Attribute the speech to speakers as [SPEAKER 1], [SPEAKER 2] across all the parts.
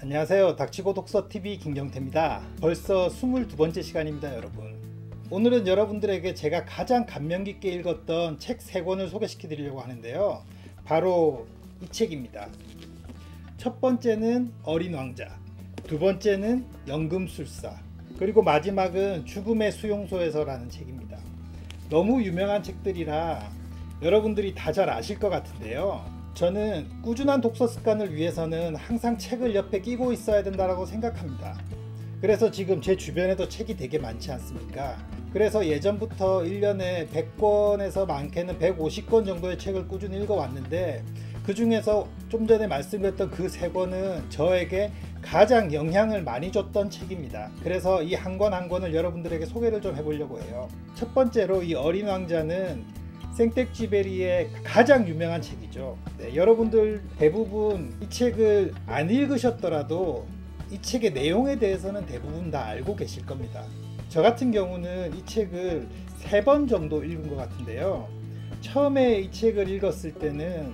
[SPEAKER 1] 안녕하세요. 닥치고 독서TV 김경태입니다. 벌써 22번째 시간입니다, 여러분. 오늘은 여러분들에게 제가 가장 감명 깊게 읽었던 책 3권을 소개시켜 드리려고 하는데요. 바로 이 책입니다. 첫 번째는 어린 왕자, 두 번째는 연금술사, 그리고 마지막은 죽음의 수용소에서라는 책입니다. 너무 유명한 책들이라 여러분들이 다 잘 아실 것 같은데요. 저는 꾸준한 독서 습관을 위해서는 항상 책을 옆에 끼고 있어야 된다고 생각합니다. 그래서 지금 제 주변에도 책이 되게 많지 않습니까? 그래서 예전부터 1년에 100권에서 많게는 150권 정도의 책을 꾸준히 읽어왔는데, 그 중에서 좀 전에 말씀드렸던 그 3권은 저에게 가장 영향을 많이 줬던 책입니다. 그래서 이 한 권 한 권을 여러분들에게 소개를 좀 해보려고 해요. 첫 번째로 이 어린 왕자는 생텍쥐베리의 가장 유명한 책이죠. 여러분들 대부분 이 책을 안 읽으셨더라도 이 책의 내용에 대해서는 대부분 다 알고 계실 겁니다. 저 같은 경우는 이 책을 3번 정도 읽은 것 같은데요. 처음에 이 책을 읽었을 때는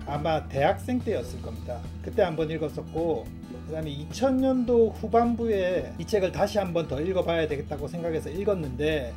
[SPEAKER 1] 아마 대학생 때였을 겁니다. 그때 한번 읽었었고, 그 다음에 2000년도 후반부에 이 책을 다시 한번 더 읽어봐야 되겠다고 생각해서 읽었는데,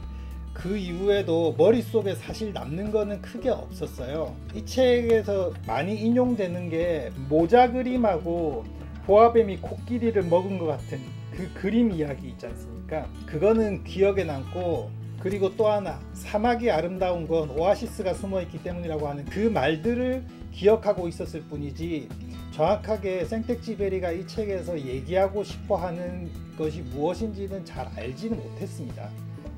[SPEAKER 1] 그 이후에도 머릿속에 사실 남는 거는 크게 없었어요. 이 책에서 많이 인용되는 게 모자 그림하고 보아뱀이 코끼리를 먹은 것 같은 그 그림 이야기 있지 않습니까? 그거는 기억에 남고, 그리고 또 하나, 사막이 아름다운 건 오아시스가 숨어있기 때문이라고 하는 그 말들을 기억하고 있었을 뿐이지, 정확하게 생텍쥐베리가 이 책에서 얘기하고 싶어 하는 것이 무엇인지는 잘 알지는 못했습니다.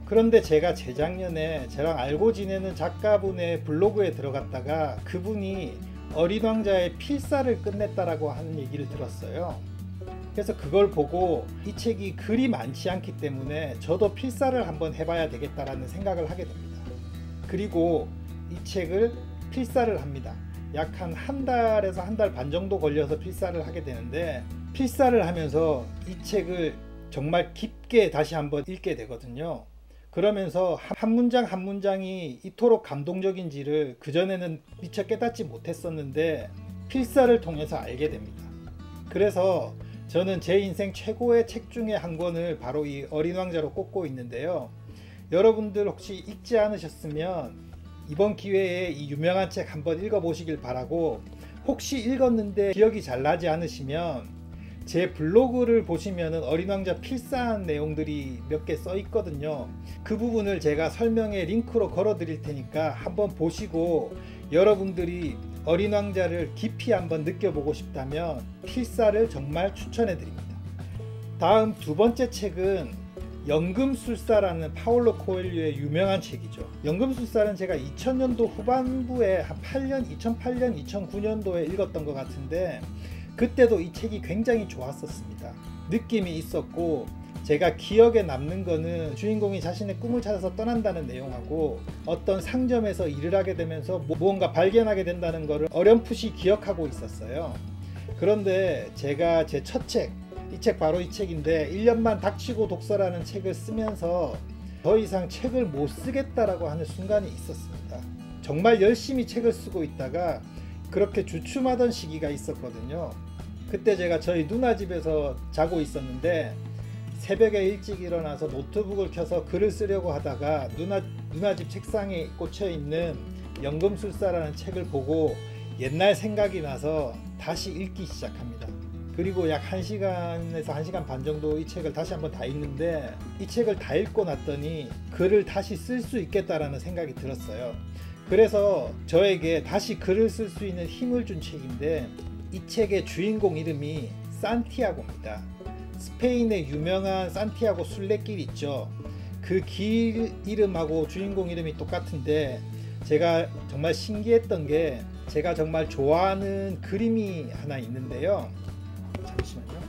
[SPEAKER 1] 그런데 제가 재작년에 저랑 알고 지내는 작가분의 블로그에 들어갔다가 그분이 어린 왕자의 필사를 끝냈다라고 하는 얘기를 들었어요. 그래서 그걸 보고 이 책이 그리 많지 않기 때문에 저도 필사를 한번 해봐야 되겠다라는 생각을 하게 됩니다. 그리고 이 책을 필사를 합니다. 약 한 달에서 한 달 반 정도 걸려서 필사를 하게 되는데, 필사를 하면서 이 책을 정말 깊게 다시 한번 읽게 되거든요. 그러면서 한 문장 한 문장이 이토록 감동적인지를 그전에는 미처 깨닫지 못했었는데 필사를 통해서 알게 됩니다. 그래서 저는 제 인생 최고의 책 중에 한 권을 바로 이 어린 왕자로 꼽고 있는데요. 여러분들 혹시 읽지 않으셨으면 이번 기회에 이 유명한 책 한번 읽어보시길 바라고, 혹시 읽었는데 기억이 잘 나지 않으시면 제 블로그를 보시면은 어린 왕자 필사한 내용들이 몇 개 써 있거든요. 그 부분을 제가 설명에 링크로 걸어 드릴 테니까 한번 보시고, 여러분들이 어린 왕자를 깊이 한번 느껴보고 싶다면 필사를 정말 추천해 드립니다. 다음 두 번째 책은 연금술사라는 파울로 코엘료의 유명한 책이죠. 연금술사는 제가 2000년도 후반부에 한 2008년 2009년도에 읽었던 것 같은데, 그때도 이 책이 굉장히 좋았었습니다. 느낌이 있었고, 제가 기억에 남는 거는 주인공이 자신의 꿈을 찾아서 떠난다는 내용하고, 어떤 상점에서 일을 하게 되면서 무언가 발견하게 된다는 것을 어렴풋이 기억하고 있었어요. 그런데 제가 제 첫 책, 이 책 바로 이 책인데, 1년만 닥치고 독서라는 책을 쓰면서 더 이상 책을 못 쓰겠다라고 하는 순간이 있었습니다. 정말 열심히 책을 쓰고 있다가 그렇게 주춤하던 시기가 있었거든요. 그때 제가 저희 누나 집에서 자고 있었는데, 새벽에 일찍 일어나서 노트북을 켜서 글을 쓰려고 하다가 누나 집 책상에 꽂혀 있는 연금술사라는 책을 보고 옛날 생각이 나서 다시 읽기 시작합니다. 그리고 약 1시간에서 1시간 반 정도 이 책을 다시 한번 다 읽는데, 이 책을 다 읽고 났더니 글을 다시 쓸 수 있겠다라는 생각이 들었어요. 그래서 저에게 다시 글을 쓸 수 있는 힘을 준 책인데, 이 책의 주인공 이름이 산티아고입니다. 스페인의 유명한 산티아고 순례길 있죠. 그 길 이름하고 주인공 이름이 똑같은데, 제가 정말 신기했던 게, 제가 정말 좋아하는 그림이 하나 있는데요. 잠시만요.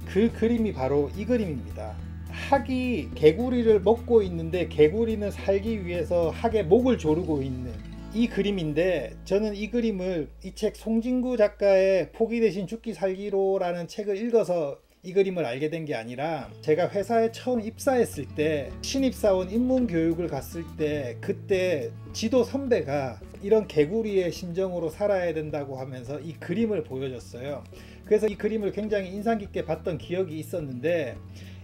[SPEAKER 1] 그 그림이 바로 이 그림입니다. 학이 개구리를 먹고 있는데, 개구리는 살기 위해서 학의 목을 조르고 있는 이 그림인데, 저는 이 그림을 이 책 송진구 작가의 포기 대신 죽기 살기로라는 책을 읽어서 이 그림을 알게 된 게 아니라, 제가 회사에 처음 입사했을 때 신입사원 입문교육을 갔을 때 그때 지도 선배가 이런 개구리의 심정으로 살아야 된다고 하면서 이 그림을 보여줬어요. 그래서 이 그림을 굉장히 인상 깊게 봤던 기억이 있었는데,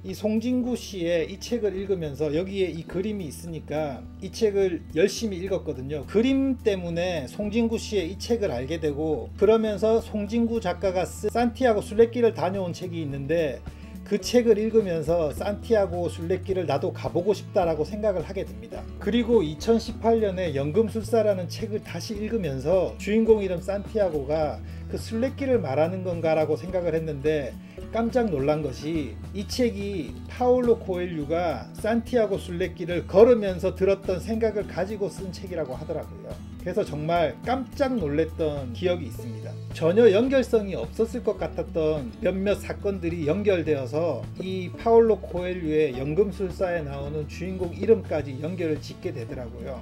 [SPEAKER 1] 이 송진구 씨의 이 책을 읽으면서 여기에 이 그림이 있으니까 이 책을 열심히 읽었거든요. 그림 때문에 송진구 씨의 이 책을 알게 되고, 그러면서 송진구 작가가 쓴 산티아고 순례길을 다녀온 책이 있는데 그 책을 읽으면서 산티아고 순례길을 나도 가보고 싶다라고 생각을 하게 됩니다. 그리고 2018년에 연금술사라는 책을 다시 읽으면서 주인공 이름 산티아고가 그 순례길을 말하는 건가라고 생각을 했는데, 깜짝 놀란 것이 이 책이 파울로 코엘류가 산티아고 순례길을 걸으면서 들었던 생각을 가지고 쓴 책이라고 하더라고요. 그래서 정말 깜짝 놀랐던 기억이 있습니다. 전혀 연결성이 없었을 것 같았던 몇몇 사건들이 연결되어서 이 파울로 코엘류의 연금술사에 나오는 주인공 이름까지 연결을 짓게 되더라고요.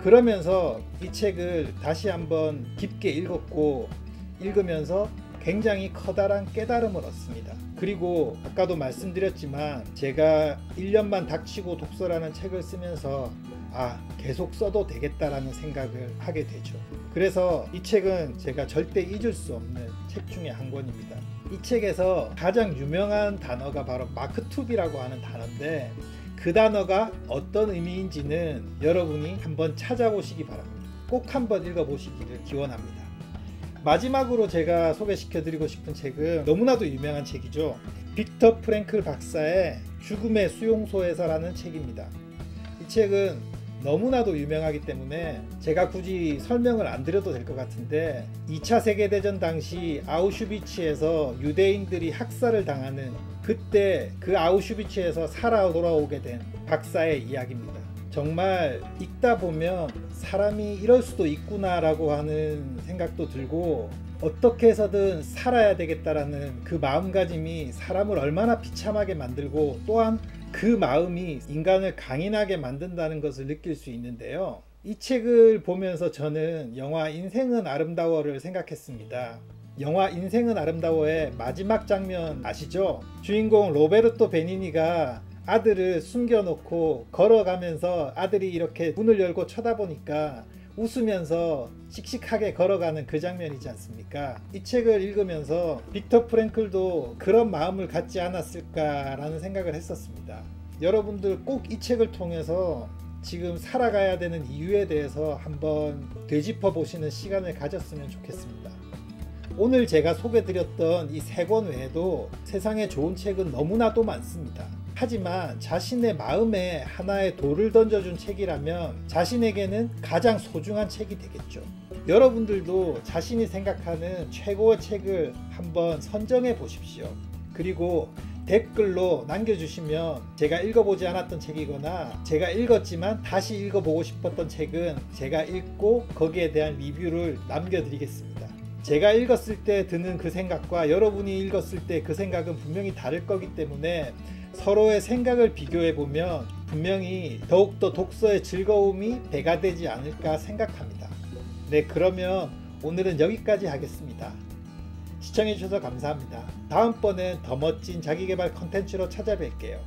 [SPEAKER 1] 그러면서 이 책을 다시 한번 깊게 읽었고, 읽으면서 굉장히 커다란 깨달음을 얻습니다. 그리고 아까도 말씀드렸지만 제가 1년만 닥치고 독서라는 책을 쓰면서 계속 써도 되겠다라는 생각을 하게 되죠. 그래서 이 책은 제가 절대 잊을 수 없는 책 중에 한 권입니다. 이 책에서 가장 유명한 단어가 바로 마크투비라고 하는 단어인데, 그 단어가 어떤 의미인지는 여러분이 한번 찾아보시기 바랍니다. 꼭 한번 읽어보시기를 기원합니다. 마지막으로 제가 소개시켜 드리고 싶은 책은 너무나도 유명한 책이죠. 빅터 프랭클 박사의 죽음의 수용소에서라는 책입니다. 이 책은 너무나도 유명하기 때문에 제가 굳이 설명을 안 드려도 될 것 같은데, 2차 세계대전 당시 아우슈비츠에서 유대인들이 학살을 당하는 그때 그 아우슈비츠에서 살아 돌아오게 된 박사의 이야기입니다. 정말 읽다 보면 사람이 이럴 수도 있구나 라고 하는 생각도 들고, 어떻게 해서든 살아야 되겠다라는 그 마음가짐이 사람을 얼마나 비참하게 만들고, 또한 그 마음이 인간을 강인하게 만든다는 것을 느낄 수 있는데요. 이 책을 보면서 저는 영화 인생은 아름다워를 생각했습니다. 영화 인생은 아름다워의 마지막 장면 아시죠? 주인공 로베르토 베니니가 아들을 숨겨놓고 걸어가면서 아들이 이렇게 문을 열고 쳐다보니까 웃으면서 씩씩하게 걸어가는 그 장면이지 않습니까? 이 책을 읽으면서 빅터 프랭클도 그런 마음을 갖지 않았을까라는 생각을 했었습니다. 여러분들 꼭 이 책을 통해서 지금 살아가야 되는 이유에 대해서 한번 되짚어 보시는 시간을 가졌으면 좋겠습니다. 오늘 제가 소개드렸던 이 3권 외에도 세상에 좋은 책은 너무나도 많습니다. 하지만 자신의 마음에 하나의 돌을 던져준 책이라면 자신에게는 가장 소중한 책이 되겠죠. 여러분들도 자신이 생각하는 최고의 책을 한번 선정해 보십시오. 그리고 댓글로 남겨주시면 제가 읽어보지 않았던 책이거나 제가 읽었지만 다시 읽어보고 싶었던 책은 제가 읽고 거기에 대한 리뷰를 남겨드리겠습니다. 제가 읽었을 때 드는 그 생각과 여러분이 읽었을 때 그 생각은 분명히 다를 거기 때문에 서로의 생각을 비교해보면 분명히 더욱더 독서의 즐거움이 배가 되지 않을까 생각합니다. 네, 그러면 오늘은 여기까지 하겠습니다. 시청해주셔서 감사합니다. 다음번엔 더 멋진 자기계발 컨텐츠로 찾아뵐게요.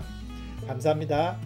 [SPEAKER 1] 감사합니다.